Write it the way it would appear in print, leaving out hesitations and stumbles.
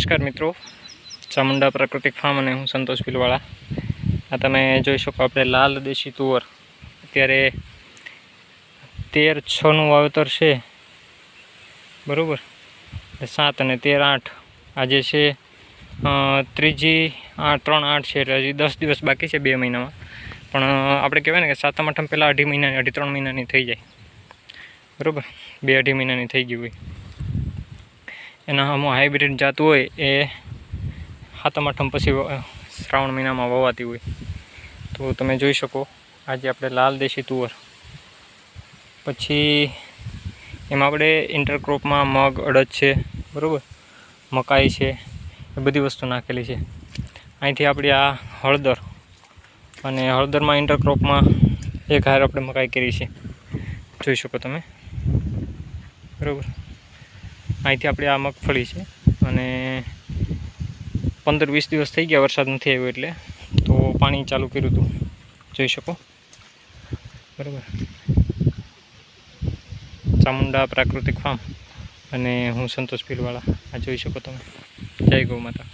નમસ્કાર મિત્રો, ચામુંડા પ્રાકૃતિક ફાર્મ અને હું સંતોષ ભીલવાળા। આ તમે જોઈ શકો આપણે લાલ દેશી તુવર અત્યારે 13/6નું વાવેતર છે, બરાબર। 7 અને 13/8 આજે છે 3/8 છે, એટલે હજી 10 દિવસ બાકી છે 2 મહિનામાં। પણ આપણે કહેવાય ને કે 7મ 8મ પહેલાં 2.5 મહિનાની 2.5-3 મહિનાની થઈ જાય, બરાબર। 2-2.5 મહિનાની થઈ ગઈ હોય એના અમુક હાઇબ્રિડ જાત હોય એ 7મ 8મ પછી શ્રાવણ મહિનામાં વવાતી હોય। તો તમે જોઈ શકો આજે આપણે લાલ દેશી તુવર, પછી એમાં આપણે ઇન્ટરક્રોપમાં મગ, અડદ છે, બરાબર, મકાઈ છે, એ બધી વસ્તુ નાખેલી છે। અહીંથી આપણી આ હળદર, અને હળદરમાં ઇન્ટરક્રોપમાં એક હાર આપણે મકાઈ કરી છે, જોઈ શકો તમે, બરાબર। અહીંથી આપણે આ મગફળી છે, અને 15-20 દિવસ થઈ ગયા વરસાદ નથી આવ્યો એટલે, તો પાણી ચાલુ કર્યું હતું, જોઈ શકો, બરાબર। ચામુંડા પ્રાકૃતિક ફાર્મ અને હું સંતોષ ભીલવાળા, આ જોઈ શકો તમે। જય ગૌ માતા।